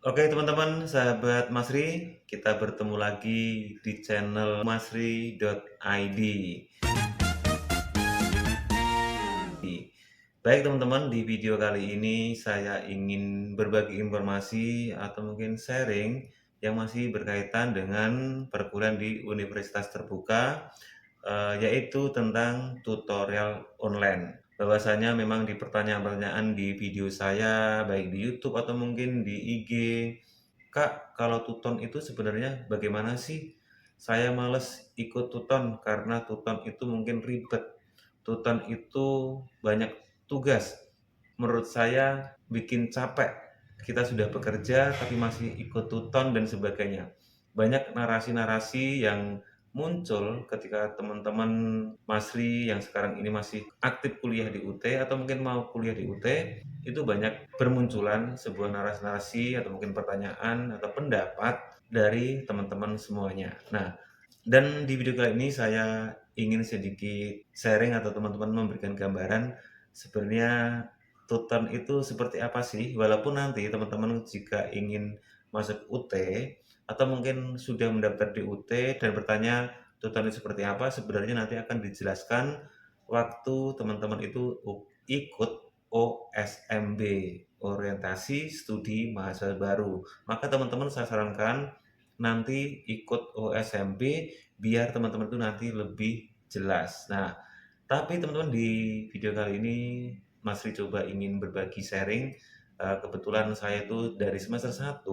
Oke teman-teman, sahabat Masri, kita bertemu lagi di channel masri.id. Baik teman-teman, di video kali ini saya ingin berbagi informasi atau mungkin sharing yang masih berkaitan dengan perkuliahan di Universitas Terbuka, yaitu tentang tutorial online. Bahwasanya memang di pertanyaan-pertanyaan di video saya, baik di YouTube atau mungkin di IG, Kak, kalau Tuton itu sebenarnya bagaimana sih? Saya males ikut Tuton karena Tuton itu mungkin ribet. Tuton itu banyak tugas. Menurut saya bikin capek. Kita sudah bekerja tapi masih ikut Tuton dan sebagainya. Banyak narasi-narasi yang muncul ketika teman-teman Masri yang sekarang ini masih aktif kuliah di UT atau mungkin mau kuliah di UT, itu banyak bermunculan sebuah narasi-narasi atau mungkin pertanyaan atau pendapat dari teman-teman semuanya. Nah, dan di video kali ini saya ingin sedikit sharing atau teman-teman memberikan gambaran sebenarnya Tuton itu seperti apa sih? Walaupun nanti teman-teman jika ingin masuk UT atau mungkin sudah mendaftar di UT dan bertanya Tuton itu seperti apa, sebenarnya nanti akan dijelaskan waktu teman-teman itu ikut OSMB, Orientasi Studi Mahasiswa Baru. Maka teman-teman saya sarankan nanti ikut OSMB biar teman-teman itu nanti lebih jelas. Nah, tapi teman-teman di video kali ini Mas Ri coba ingin berbagi sharing. Kebetulan saya itu dari semester 1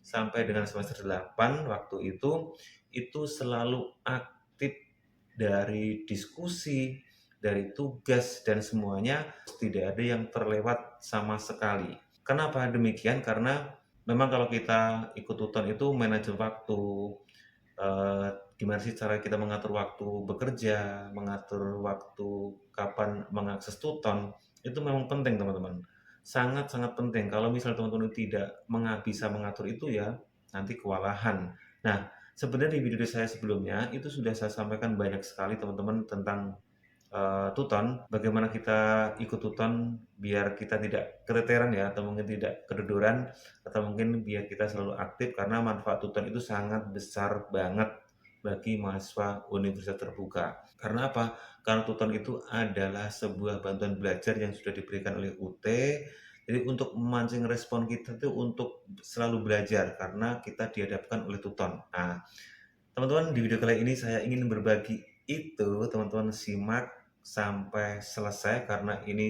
sampai dengan semester 8 waktu itu selalu aktif dari diskusi, dari tugas dan semuanya tidak ada yang terlewat sama sekali. Kenapa demikian? Karena memang kalau kita ikut tuton itu manajer waktu, gimana sih cara kita mengatur waktu bekerja, mengatur waktu kapan mengakses tuton, itu memang penting teman-teman. Sangat-sangat penting. Kalau misal teman-teman tidak bisa mengatur itu ya, nanti kewalahan. Nah, sebenarnya di video saya sebelumnya, itu sudah saya sampaikan banyak sekali teman-teman tentang Tuton, bagaimana kita ikut Tuton biar kita tidak keteteran ya, atau mungkin tidak kedodoran, atau mungkin biar kita selalu aktif karena manfaat Tuton itu sangat besar banget bagi mahasiswa Universitas Terbuka. Karena apa? Karena Tuton itu adalah sebuah bantuan belajar yang sudah diberikan oleh UT, jadi untuk memancing respon kita itu untuk selalu belajar karena kita dihadapkan oleh Tuton. Nah, teman-teman di video kali ini saya ingin berbagi itu, teman-teman simak sampai selesai karena ini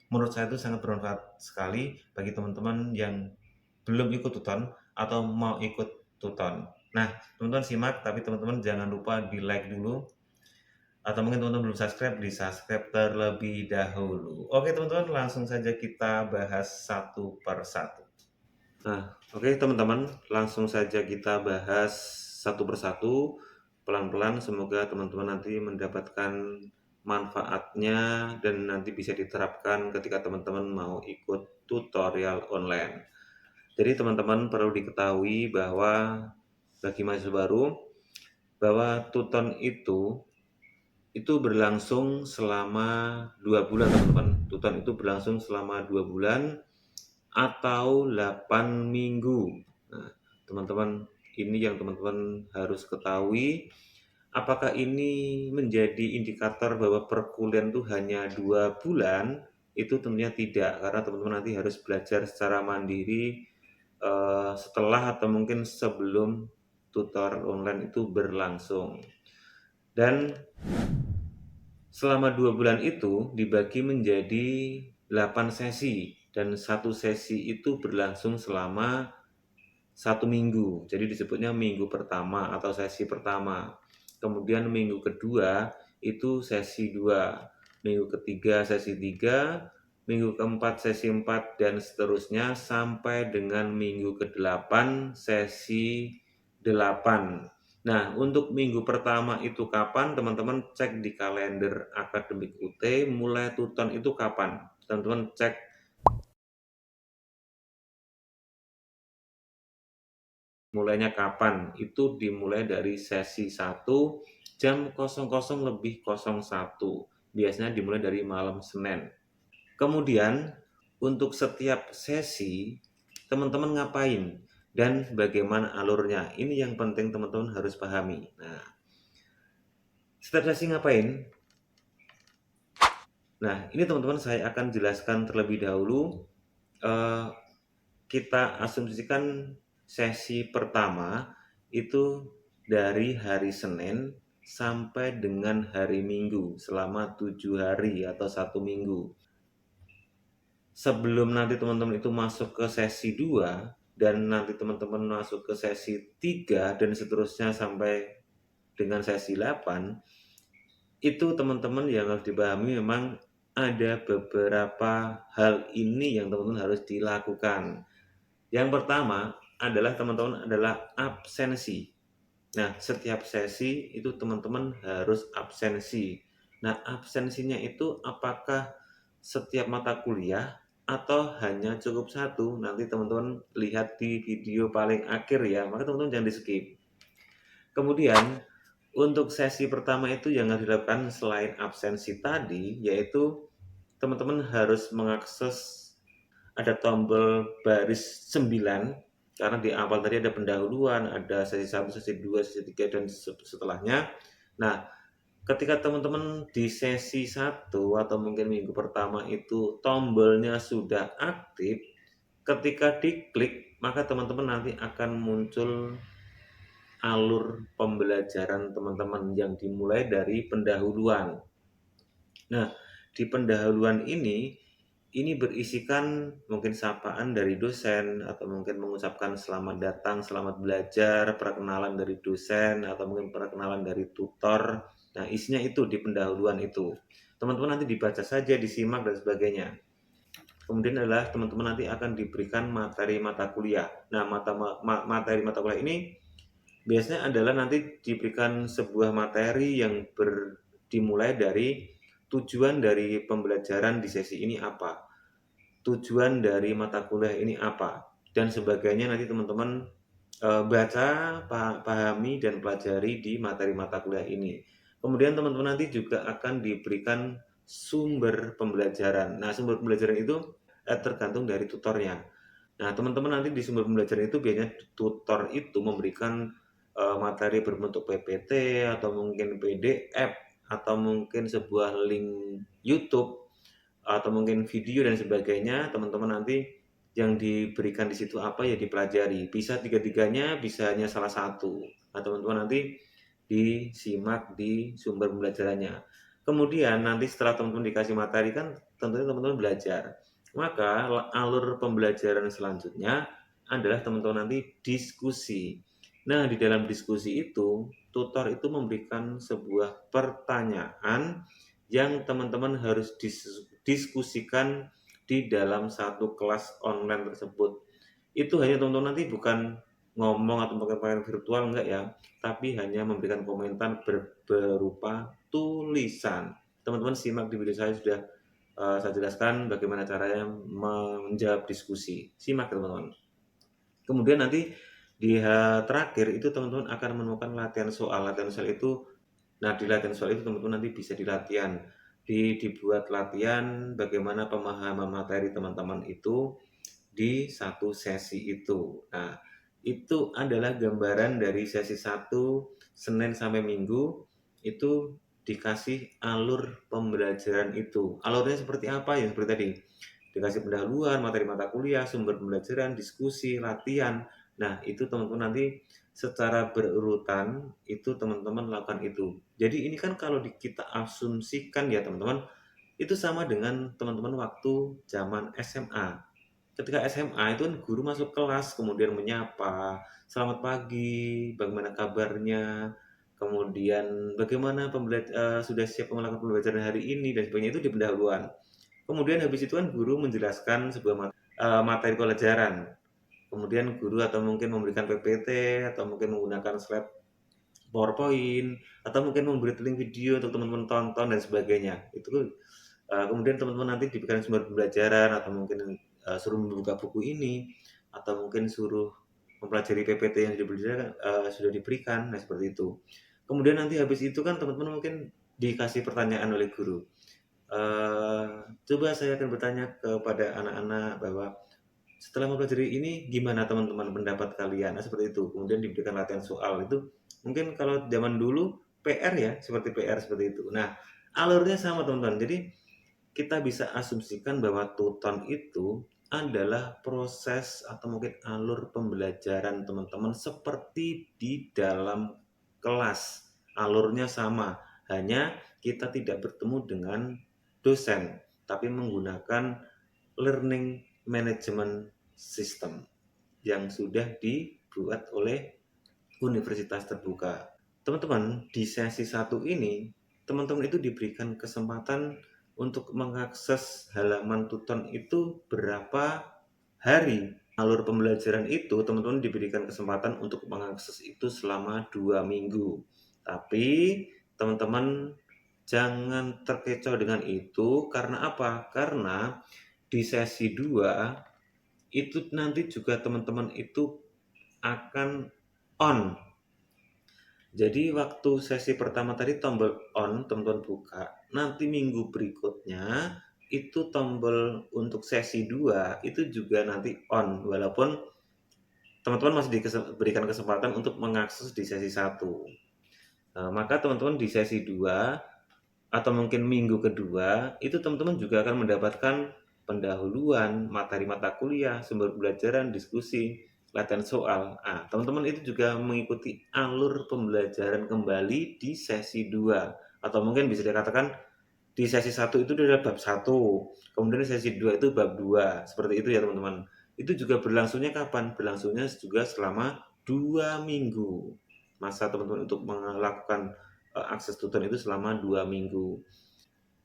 menurut saya itu sangat bermanfaat sekali bagi teman-teman yang belum ikut Tuton atau mau ikut Tuton. Nah, teman-teman simak tapi teman-teman jangan lupa di-like dulu atau mungkin teman-teman belum subscribe, di-subscribe terlebih dahulu. Oke, teman-teman langsung saja kita bahas satu per satu. Nah, oke teman-teman, langsung saja kita bahas satu persatu, pelan-pelan. Semoga teman-teman nanti mendapatkan manfaatnya dan nanti bisa diterapkan ketika teman-teman mau ikut tutorial online. Jadi teman-teman perlu diketahui bahwa bagi mahasiswa baru, bahwa Tuton itu berlangsung selama 2 bulan teman-teman. Tuton itu berlangsung selama 2 bulan atau 8 minggu. Nah, teman-teman, ini yang teman-teman harus ketahui. Apakah ini menjadi indikator bahwa perkuliahan itu hanya 2 bulan? Itu tentunya tidak, karena teman-teman nanti harus belajar secara mandiri setelah atau mungkin sebelum tutor online itu berlangsung. Dan selama 2 bulan itu dibagi menjadi 8 sesi dan satu sesi itu berlangsung selama 1 minggu. Jadi disebutnya minggu pertama atau sesi pertama. Kemudian minggu kedua itu sesi 2, minggu ketiga sesi 3, minggu keempat sesi 4 dan seterusnya sampai dengan minggu ke-8 sesi 8. Nah, untuk minggu pertama itu kapan? Teman-teman cek di kalender akademik UT, mulai Tuton itu kapan? Teman-teman cek mulainya kapan? Itu dimulai dari sesi 1 jam 00.01. Biasanya dimulai dari malam Senin. Kemudian untuk setiap sesi teman-teman ngapain dan bagaimana alurnya. Ini yang penting teman-teman harus pahami. Nah, setiap sesi ngapain? Nah, ini teman-teman saya akan jelaskan terlebih dahulu. Kita asumsikan sesi pertama itu dari hari Senin sampai dengan hari Minggu selama 7 hari atau 1 minggu. Sebelum nanti teman-teman itu masuk ke sesi 2 dan nanti teman-teman masuk ke sesi 3 dan seterusnya sampai dengan sesi 8, itu teman-teman yang harus dipahami memang ada beberapa hal ini yang teman-teman harus dilakukan. Yang pertama adalah teman-teman adalah absensi. Nah, setiap sesi itu teman-teman harus absensi. Nah, absensinya itu apakah setiap mata kuliah atau hanya cukup satu? Nanti teman-teman lihat di video paling akhir ya, maka teman-teman jangan di-skip. Kemudian, untuk sesi pertama itu yang harus dilakukan selain absensi tadi, yaitu teman-teman harus mengakses ada tombol baris 9 karena di awal tadi ada pendahuluan, ada sesi 1, sesi 2, sesi 3 dan setelahnya. Nah, ketika teman-teman di sesi 1 atau mungkin minggu pertama itu tombolnya sudah aktif, ketika diklik maka teman-teman nanti akan muncul alur pembelajaran teman-teman yang dimulai dari pendahuluan. Nah, di pendahuluan ini berisikan mungkin sapaan dari dosen atau mungkin mengucapkan selamat datang, selamat belajar, perkenalan dari dosen atau mungkin perkenalan dari tutor. Nah, isinya itu di pendahuluan itu. Teman-teman nanti dibaca saja, disimak dan sebagainya. Kemudian adalah teman-teman nanti akan diberikan materi mata kuliah. Nah, materi mata kuliah ini biasanya adalah nanti diberikan sebuah materi yang dimulai dari tujuan dari pembelajaran di sesi ini apa, tujuan dari mata kuliah ini apa, dan sebagainya. Nanti teman-teman baca, pahami, dan pelajari di materi mata kuliah ini. Kemudian teman-teman nanti juga akan diberikan sumber pembelajaran. Nah, sumber pembelajaran itu tergantung dari tutornya. Nah, teman-teman nanti di sumber pembelajaran itu biasanya tutor itu memberikan materi berbentuk PPT atau mungkin PDF atau mungkin sebuah link YouTube atau mungkin video dan sebagainya. Teman-teman nanti yang diberikan di situ apa ya dipelajari. Bisa tiga-tiganya, bisa hanya salah satu. Nah, teman-teman nanti disimak di sumber pembelajarannya. Kemudian nanti setelah teman-teman dikasih materi kan tentunya teman-teman belajar. Maka alur pembelajaran selanjutnya adalah teman-teman nanti diskusi. Nah, di dalam diskusi itu, tutor itu memberikan sebuah pertanyaan yang teman-teman harus diskusikan di dalam satu kelas online tersebut. Itu hanya teman-teman nanti bukan ngomong atau pakai virtual, enggak ya, tapi hanya memberikan komentar berupa tulisan. Teman-teman simak di video saya sudah saya jelaskan bagaimana caranya menjawab diskusi. Simak teman-teman. Kemudian nanti di terakhir itu teman-teman akan menemukan latihan soal. Latihan soal itu, nah di latihan soal itu teman-teman nanti bisa dibuat latihan bagaimana pemahaman materi teman-teman itu di satu sesi itu. Nah, itu adalah gambaran dari sesi 1 Senin sampai Minggu itu dikasih alur pembelajaran itu. Alurnya seperti apa ya? Seperti tadi. Dikasih pendahuluan, materi mata kuliah, sumber pembelajaran, diskusi, latihan. Nah, itu teman-teman nanti secara berurutan itu teman-teman lakukan itu. Jadi ini kan kalau kita asumsikan ya teman-teman, itu sama dengan teman-teman waktu zaman SMA. Ketika SMA itu kan guru masuk kelas kemudian menyapa, selamat pagi, bagaimana kabarnya, kemudian bagaimana sudah siap melakukan pembelajaran hari ini dan sebagainya, itu di pendahuluan. Kemudian habis itu kan guru menjelaskan sebuah materi pelajaran. Kemudian guru atau mungkin memberikan PPT atau mungkin menggunakan slide PowerPoint atau mungkin memberi link video untuk teman-teman tonton dan sebagainya. Itu kemudian teman-teman nanti diberikan sumber pembelajaran atau mungkin suruh membuka buku ini atau mungkin suruh mempelajari PPT yang sudah diberikan. Nah, seperti itu. Kemudian nanti habis itu kan teman-teman mungkin dikasih pertanyaan oleh guru. Coba saya akan bertanya kepada anak-anak bahwa setelah mempelajari ini gimana teman-teman pendapat kalian? Nah, seperti itu. Kemudian diberikan latihan soal itu mungkin kalau zaman dulu PR ya, seperti PR seperti itu. Nah, alurnya sama teman-teman. Jadi kita bisa asumsikan bahwa tuton itu adalah proses atau mungkin alur pembelajaran teman-teman seperti di dalam kelas. Alurnya sama, hanya kita tidak bertemu dengan dosen, tapi menggunakan learning management system yang sudah dibuat oleh universitas terbuka. Teman-teman, di sesi 1 ini, teman-teman itu diberikan kesempatan untuk mengakses halaman Tuton itu berapa hari. Alur pembelajaran itu, teman-teman diberikan kesempatan untuk mengakses itu selama 2 minggu. Tapi, teman-teman jangan terkecoh dengan itu, karena apa? Karena di sesi 2, itu nanti juga teman-teman itu akan on. Jadi waktu sesi pertama tadi tombol on, teman-teman buka. Nanti minggu berikutnya itu tombol untuk sesi 2 itu juga nanti on, walaupun teman-teman masih diberikan kesempatan untuk mengakses di sesi 1. Maka teman-teman di sesi 2 atau mungkin minggu kedua itu teman-teman juga akan mendapatkan pendahuluan, materi mata kuliah, sumber pembelajaran, diskusi, latihan soal. Teman-teman itu juga mengikuti alur pembelajaran kembali di sesi 2. Atau mungkin bisa dikatakan di sesi 1 itu adalah bab 1, kemudian sesi 2 itu bab 2. Seperti itu ya teman-teman. Itu juga berlangsungnya kapan? Berlangsungnya juga selama 2 minggu. Masa teman-teman untuk melakukan akses tutor itu selama 2 minggu.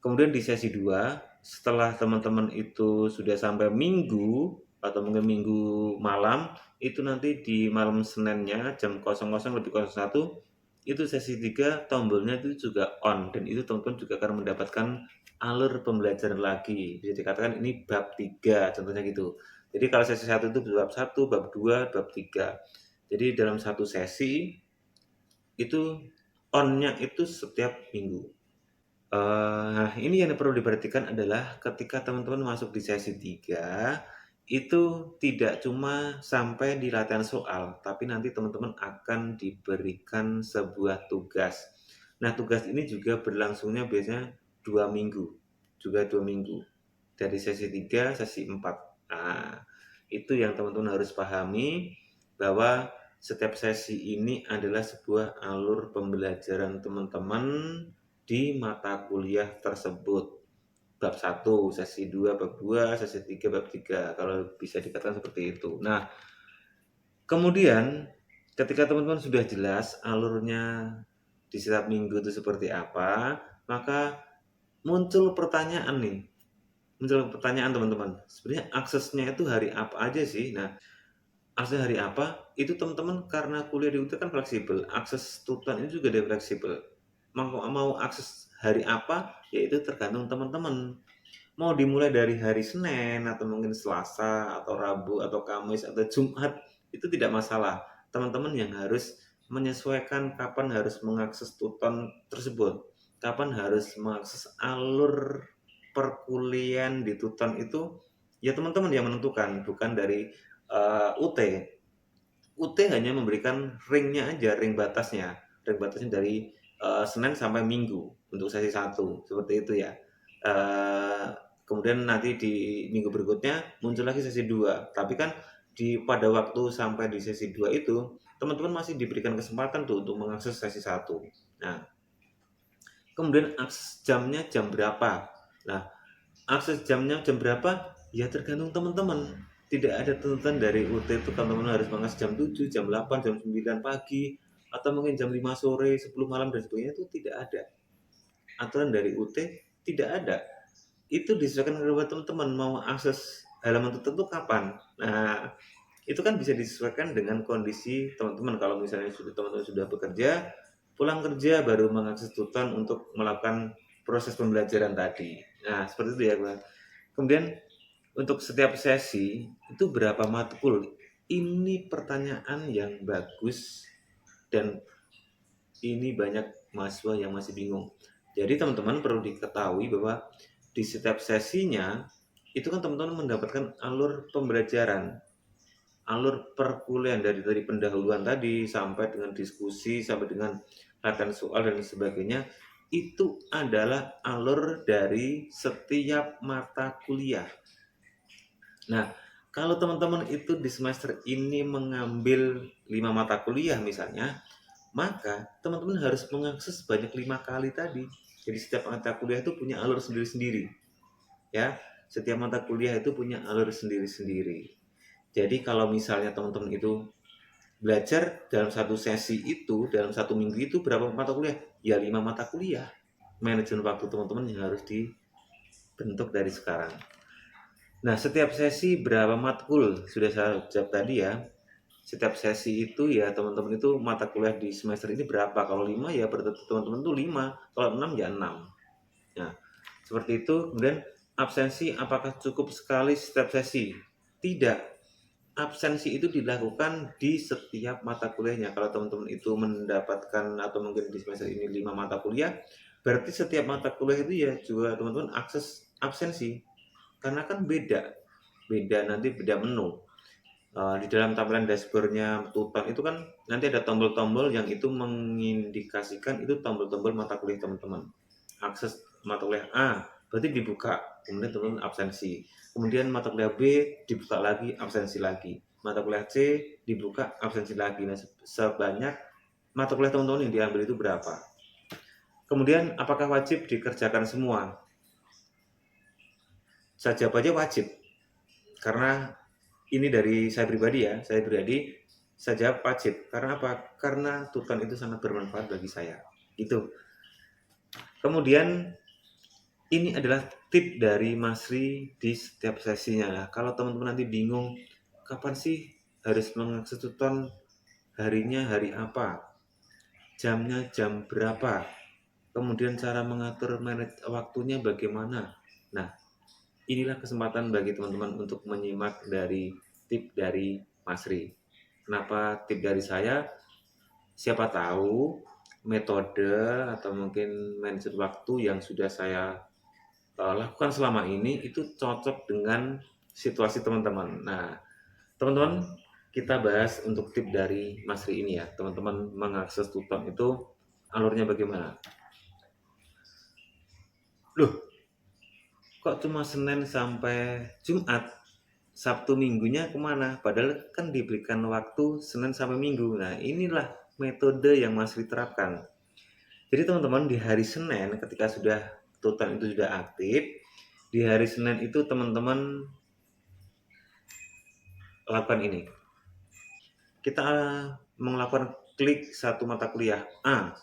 Kemudian di sesi 2, setelah teman-teman itu sudah sampai minggu atau mungkin minggu malam, itu nanti di malam Seninnya jam 00.01 itu sesi 3 tombolnya itu juga on, dan itu teman-teman juga akan mendapatkan alur pembelajaran lagi. Bisa dikatakan ini bab 3 contohnya gitu. Jadi kalau sesi 1 itu bab 1, bab 2, bab 3. Jadi dalam satu sesi itu on-nya itu setiap minggu. Nah, ini yang perlu diperhatikan adalah ketika teman-teman masuk di sesi 3, itu tidak cuma sampai di latihan soal, tapi nanti teman-teman akan diberikan sebuah tugas. Nah, tugas ini juga berlangsungnya biasanya 2 minggu, juga 2 minggu. Dari sesi 3, sesi 4. Nah, itu yang teman-teman harus pahami bahwa setiap sesi ini adalah sebuah alur pembelajaran teman-teman di mata kuliah tersebut. Bab 1, sesi 2, bab 2, sesi 3, bab 3. Kalau bisa dikatakan seperti itu. Nah, kemudian ketika teman-teman sudah jelas alurnya di setiap minggu itu seperti apa, maka muncul pertanyaan nih. Muncul pertanyaan teman-teman. Sebenarnya aksesnya itu hari apa aja sih? Nah, akses hari apa? Itu teman-teman karena kuliah di UT kan fleksibel. Akses tutoran ini juga dia fleksibel. Mau akses hari apa, ya itu tergantung teman-teman. Mau dimulai dari hari Senin atau mungkin Selasa atau Rabu atau Kamis atau Jumat, itu tidak masalah. Teman-teman yang harus menyesuaikan kapan harus mengakses tuton tersebut, kapan harus mengakses alur perkuliahan di tuton itu, ya teman-teman yang menentukan, bukan dari UT. UT hanya memberikan ringnya aja, ring batasnya. Ring batasnya dari Senin sampai Minggu untuk sesi 1, seperti itu ya. Kemudian nanti di minggu berikutnya muncul lagi sesi 2. Tapi kan pada waktu sampai di sesi 2 itu, teman-teman masih diberikan kesempatan tuh untuk mengakses sesi 1. Nah, kemudian akses jamnya jam berapa? Nah, akses jamnya jam berapa? Ya tergantung teman-teman. Tidak ada tuntutan dari UT itu teman-teman harus mengakses jam 7, jam 8, jam 9 pagi, atau mungkin jam 5 sore, 10 malam, dan sebagainya, itu tidak ada. Aturan dari UT tidak ada. Itu disesuaikan dengan teman-teman mau akses halaman tertentu kapan. Nah, itu kan bisa disesuaikan dengan kondisi teman-teman. Kalau misalnya teman-teman sudah bekerja, pulang kerja baru mengakses tuton untuk melakukan proses pembelajaran tadi. Nah, seperti itu ya, Bang. Kemudian untuk setiap sesi itu berapa matkul? Ini pertanyaan yang bagus, dan ini banyak mahasiswa yang masih bingung. Jadi teman-teman perlu diketahui bahwa di setiap sesinya itu kan teman-teman mendapatkan alur pembelajaran, alur perkuliahan dari pendahuluan tadi sampai dengan diskusi, sampai dengan latihan soal dan sebagainya, itu adalah alur dari setiap mata kuliah. Nah, kalau teman-teman itu di semester ini mengambil 5 mata kuliah misalnya, maka teman-teman harus mengakses banyak 5 kali tadi. Jadi setiap mata kuliah itu punya alur sendiri-sendiri, ya. Setiap mata kuliah itu punya alur sendiri-sendiri. Jadi kalau misalnya teman-teman itu belajar dalam satu sesi itu, dalam satu minggu itu berapa mata kuliah? Ya 5 mata kuliah. Manajemen waktu teman-teman yang harus dibentuk dari sekarang. Nah, setiap sesi berapa matkul? Sudah saya jawab tadi ya. Setiap sesi itu ya teman-teman itu mata kuliah di semester ini berapa? Kalau 5 ya berarti teman-teman itu 5, kalau 6 ya 6. Nah, seperti itu. Kemudian absensi apakah cukup sekali setiap sesi? Tidak. Absensi itu dilakukan di setiap mata kuliahnya. Kalau teman-teman itu mendapatkan atau mungkin di semester ini 5 mata kuliah, berarti setiap mata kuliah itu ya juga teman-teman akses absensi. Karena kan beda nanti beda menu. Di dalam tampilan dashboardnya Tutan itu kan nanti ada tombol-tombol yang itu mengindikasikan itu tombol-tombol mata kuliah teman-teman. Akses mata kuliah A berarti dibuka, kemudian teman-teman absensi. Kemudian mata kuliah B dibuka lagi, absensi lagi. Mata kuliah C dibuka, absensi lagi. Nah, sebanyak mata kuliah teman-teman yang diambil itu berapa? Kemudian apakah wajib dikerjakan semua? Saya jawab aja wajib. Karena ini dari saya pribadi ya, saya jawab wajib. Karena apa? Karena Tutan itu sangat bermanfaat bagi saya. Itu. Kemudian ini adalah tip dari Mas Ri di setiap sesinya. Nah, kalau teman-teman nanti bingung kapan sih harus mengakses Tutan, harinya hari apa, jamnya jam berapa, kemudian cara mengatur manage waktunya bagaimana. Nah, inilah kesempatan bagi teman-teman untuk menyimak dari tip dari Mas Ri. Kenapa tip dari saya? Siapa tahu metode atau mungkin manajemen waktu yang sudah saya lakukan selama ini itu cocok dengan situasi teman-teman. Nah, teman-teman, kita bahas untuk tip dari Mas Ri ini ya. Teman-teman mengakses Tuton itu alurnya bagaimana? Loh, kok cuma Senin sampai Jumat? Sabtu minggunya kemana? Padahal kan diberikan waktu Senin sampai Minggu. Nah, inilah metode yang Mas Ri terapkan. Jadi teman-teman di hari Senin ketika sudah Tutan itu sudah aktif, di hari Senin itu teman-teman lakukan ini. Kita melakukan klik satu mata kuliah A.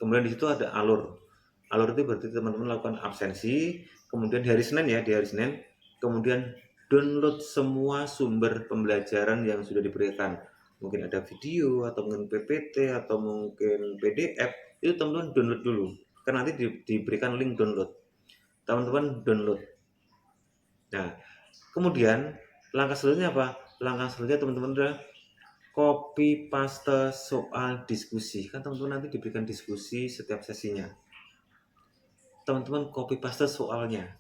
Kemudian di situ ada alur. Alur itu berarti teman-teman lakukan absensi. Kemudian di hari Senin ya, di hari Senin. Kemudian download semua sumber pembelajaran yang sudah diberikan. Mungkin ada video atau mungkin PPT atau mungkin PDF. Itu teman-teman download dulu. Kan nanti diberikan link download. Teman-teman download. Nah, kemudian langkah selanjutnya apa? Langkah selanjutnya teman-teman adalah copy paste soal diskusi. Kan teman-teman nanti diberikan diskusi setiap sesinya. Teman-teman copy paste soalnya.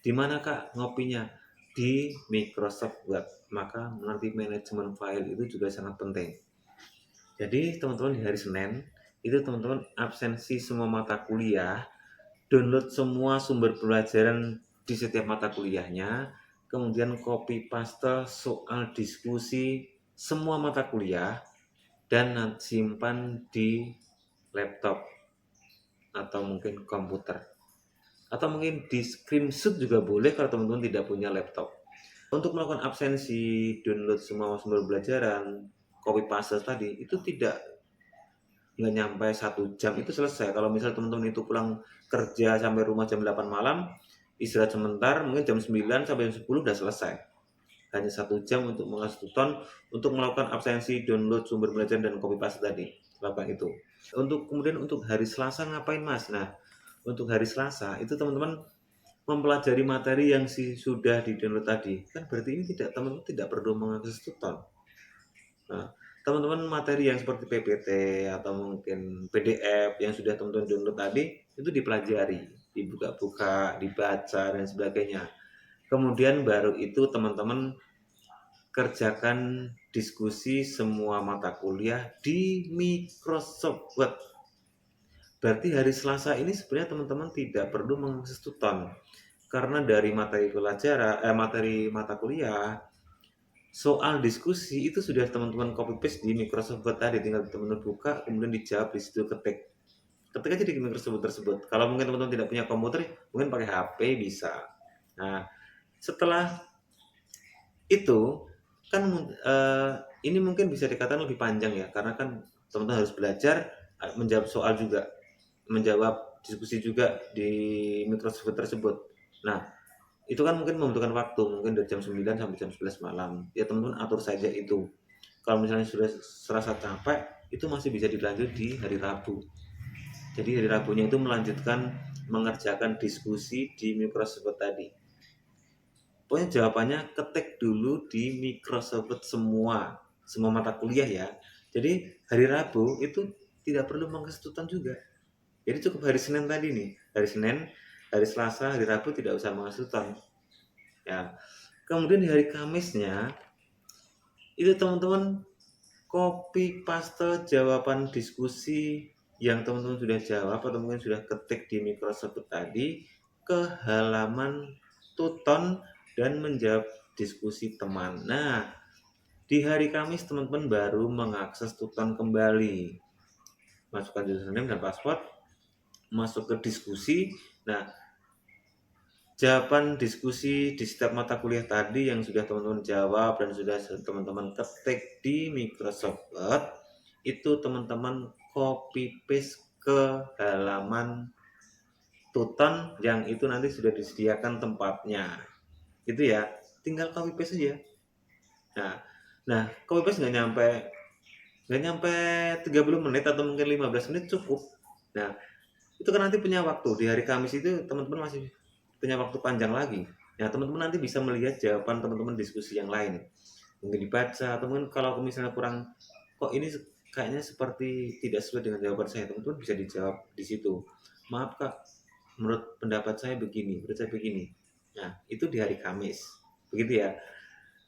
Di mana Kak ngopinya? Di Microsoft Word. Maka nanti manajemen file itu juga sangat penting. Jadi teman-teman di hari Senin itu teman-teman absensi semua mata kuliah, download semua sumber pembelajaran di setiap mata kuliahnya, kemudian copy paste soal diskusi semua mata kuliah dan simpan di laptop atau mungkin komputer atau mungkin di screenshot juga boleh kalau teman-teman tidak punya laptop. Untuk melakukan absensi, download semua sumber pembelajaran, copy paste tadi itu nggak nyampe 1 jam itu selesai. Kalau misal teman-teman itu pulang kerja sampai rumah jam 8 malam, istirahat sebentar, mungkin jam 9 sampai jam 10 udah selesai. Hanya 1 jam untuk mengakses Tuton, untuk melakukan absensi, download sumber pembelajaran dan copy paste tadi. Lakukan itu. Kemudian untuk hari Selasa ngapain Mas? Nah, untuk hari Selasa itu teman-teman mempelajari materi yang sudah di-download tadi. Kan berarti ini teman-teman tidak perlu mengakses Tuton. Nah, teman-teman materi yang seperti PPT atau mungkin PDF yang sudah teman-teman download tadi itu dipelajari, dibuka-buka, dibaca dan sebagainya. Kemudian baru itu teman-teman kerjakan diskusi semua mata kuliah di Microsoft Word. Berarti hari Selasa ini sebenarnya teman-teman tidak perlu mengakses Tuton. Karena dari materi mata kuliah, soal diskusi itu sudah teman-teman copy paste di Microsoft Word tadi, tinggal teman-teman buka kemudian dijawab di situ, ketik aja di Microsoft Word tersebut. Kalau mungkin teman-teman tidak punya komputer, mungkin pakai HP bisa. Nah, setelah itu kan ini mungkin bisa dikatakan lebih panjang ya, karena kan teman-teman harus belajar menjawab soal juga, menjawab diskusi juga di Microsoft Word tersebut. Nah, itu kan mungkin membutuhkan waktu, mungkin dari jam 9 sampai jam 11 malam. Ya teman-teman atur saja itu. Kalau misalnya sudah serasa capek, itu masih bisa dilanjut di hari Rabu. Jadi hari Rabunya itu melanjutkan mengerjakan diskusi di Microsoft Word tadi. Pokoknya jawabannya ketik dulu di Microsoft Word semua mata kuliah ya. Jadi hari Rabu itu tidak perlu mengestutan juga. Jadi cukup hari Senin tadi nih, hari Senin, hari Selasa, hari Rabu tidak usah mengestutan. Ya. Kemudian di hari Kamisnya itu teman-teman copy paste jawaban diskusi yang teman-teman sudah jawab atau mungkin sudah ketik di Microsoft Word tadi ke halaman Tuton dan menjawab diskusi teman. Nah, di hari Kamis teman-teman baru mengakses Tuton kembali. Masukkan username dan password, masuk ke diskusi. Nah, jawaban diskusi di setiap mata kuliah tadi yang sudah teman-teman jawab dan sudah teman-teman ketik di Microsoft Word, itu teman-teman copy paste ke halaman Tuton yang itu nanti sudah disediakan tempatnya. Itu ya, tinggal copy paste saja. Nah, copy paste nggak nyampe 30 menit atau mungkin 15 menit cukup. Nah, itu kan nanti punya waktu di hari Kamis itu teman-teman masih punya waktu panjang lagi. Nah, teman-teman nanti bisa melihat jawaban teman-teman diskusi yang lain. Mungkin dibaca atau mungkin kalau misalnya kurang, kok ini kayaknya seperti tidak sesuai dengan jawaban saya, teman-teman bisa dijawab di situ. Maaf Kak, menurut pendapat saya begini, menurut saya begini. Nah, itu di hari Kamis. Begitu ya.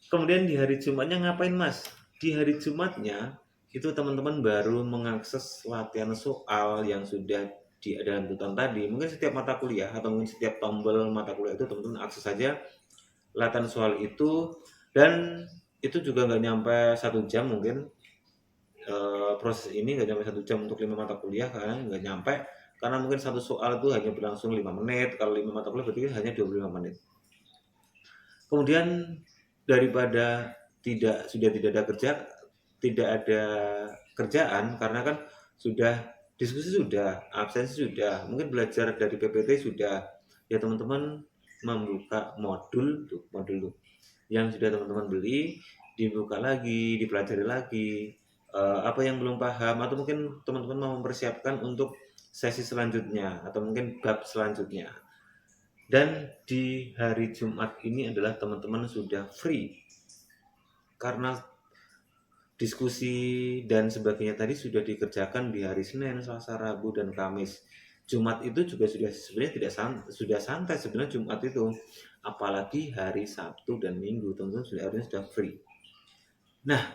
Kemudian di hari Jumatnya ngapain Mas? Di hari Jumatnya itu teman-teman baru mengakses latihan soal yang sudah di dalam tutorial tadi. Mungkin setiap mata kuliah atau mungkin setiap tombol mata kuliah itu teman-teman akses saja latihan soal itu, dan itu juga nggak nyampe 1 jam mungkin. Proses ini nggak nyampe 1 jam untuk 5 mata kuliah, karena mungkin satu soal itu hanya berlangsung 5 menit. Kalau 5 mata kuliah berarti hanya 25 menit. Kemudian daripada tidak ada kerjaan, karena kan sudah diskusi, sudah absensi, sudah mungkin belajar dari PPT sudah, ya teman-teman membuka modul yang sudah teman-teman beli, dibuka lagi, dipelajari lagi apa yang belum paham, atau mungkin teman-teman mau mempersiapkan untuk sesi selanjutnya atau mungkin bab selanjutnya. Dan di hari Jumat ini adalah teman-teman sudah free, karena diskusi dan sebagainya tadi sudah dikerjakan di hari Senin, Selasa, Rabu, dan Kamis. Jumat itu juga sebenarnya sudah santai sebenarnya Jumat itu. Apalagi hari Sabtu dan Minggu, teman-teman sudah free. Nah,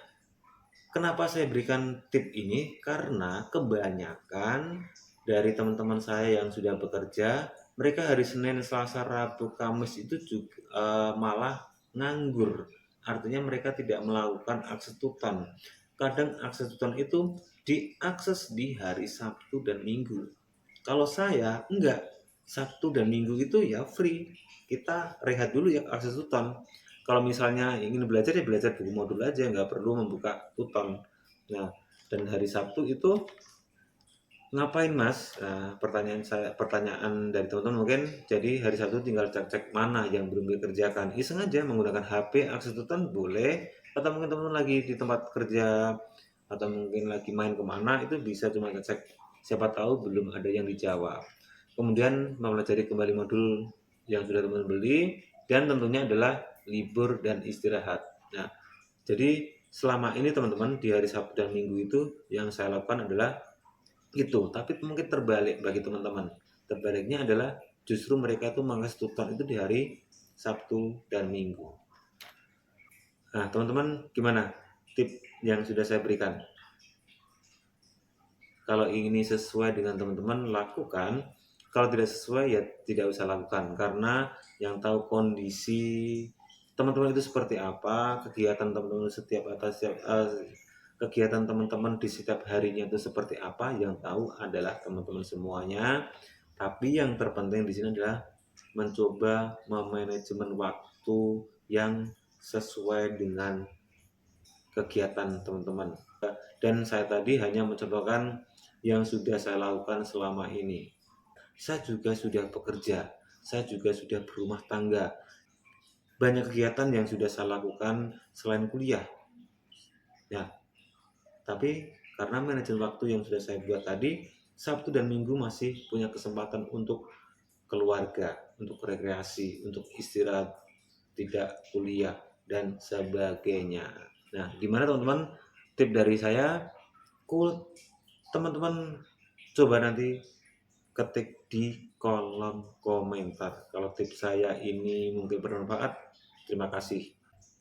kenapa saya berikan tip ini? Karena kebanyakan dari teman-teman saya yang sudah bekerja, mereka hari Senin, Selasa, Rabu, Kamis itu juga malah nganggur. Artinya mereka tidak melakukan akses Tuton. Kadang akses Tuton itu diakses di hari Sabtu dan Minggu. Kalau saya enggak, Sabtu dan Minggu itu ya free. Kita rehat dulu ya akses Tuton. Kalau misalnya ingin belajar ya belajar buku modul aja, nggak perlu membuka Tuton. Nah, dan hari Sabtu itu ngapain Mas? Nah, pertanyaan dari teman-teman mungkin, jadi hari Sabtu tinggal cek-cek mana yang belum dikerjakan. Iseng aja menggunakan HP, akses Tuton boleh, atau mungkin teman-teman lagi di tempat kerja, atau mungkin lagi main kemana, itu bisa cuma cek, siapa tahu belum ada yang dijawab. Kemudian mempelajari kembali modul yang sudah teman-teman beli, dan tentunya adalah libur dan istirahat. Nah, jadi selama ini teman-teman di hari Sabtu dan Minggu itu yang saya lakukan adalah itu, tapi mungkin terbalik bagi teman-teman. Terbaliknya adalah justru mereka itu mengakses Tuton itu di hari Sabtu, dan Minggu. Nah, teman-teman gimana tip yang sudah saya berikan? Kalau ini sesuai dengan teman-teman, lakukan. Kalau tidak sesuai, ya tidak usah lakukan. Karena yang tahu kondisi teman-teman itu seperti apa, kegiatan teman-teman kegiatan teman-teman di setiap harinya itu seperti apa, yang tahu adalah teman-teman semuanya. Tapi yang terpenting di sini adalah mencoba memanajemen waktu yang sesuai dengan kegiatan teman-teman. Dan saya tadi hanya mencontohkan yang sudah saya lakukan selama ini. Saya juga sudah bekerja, saya juga sudah berumah tangga. Banyak kegiatan yang sudah saya lakukan selain kuliah. Ya, tapi karena manajemen waktu yang sudah saya buat tadi, Sabtu dan Minggu masih punya kesempatan untuk keluarga, untuk rekreasi, untuk istirahat, tidak kuliah, dan sebagainya. Nah, gimana teman-teman? Tip dari saya, teman-teman coba nanti ketik di kolom komentar. Kalau tips saya ini mungkin bermanfaat, terima kasih.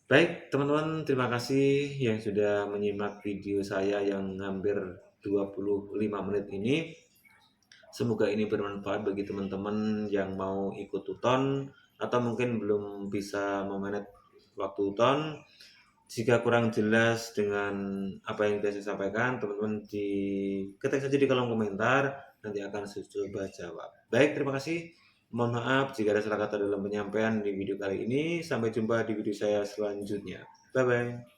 Baik, teman-teman, terima kasih yang sudah menyimak video saya yang hampir 25 menit ini. Semoga ini bermanfaat bagi teman-teman yang mau ikut tuton atau mungkin belum bisa memanage waktu tuton. Jika kurang jelas dengan apa yang sudah saya sampaikan, teman-teman ketik saja di kolom komentar, nanti akan saya coba jawab. Baik, terima kasih. Mohon maaf jika ada salah kata dalam penyampaian di video kali ini. Sampai jumpa di video saya selanjutnya. Bye-bye.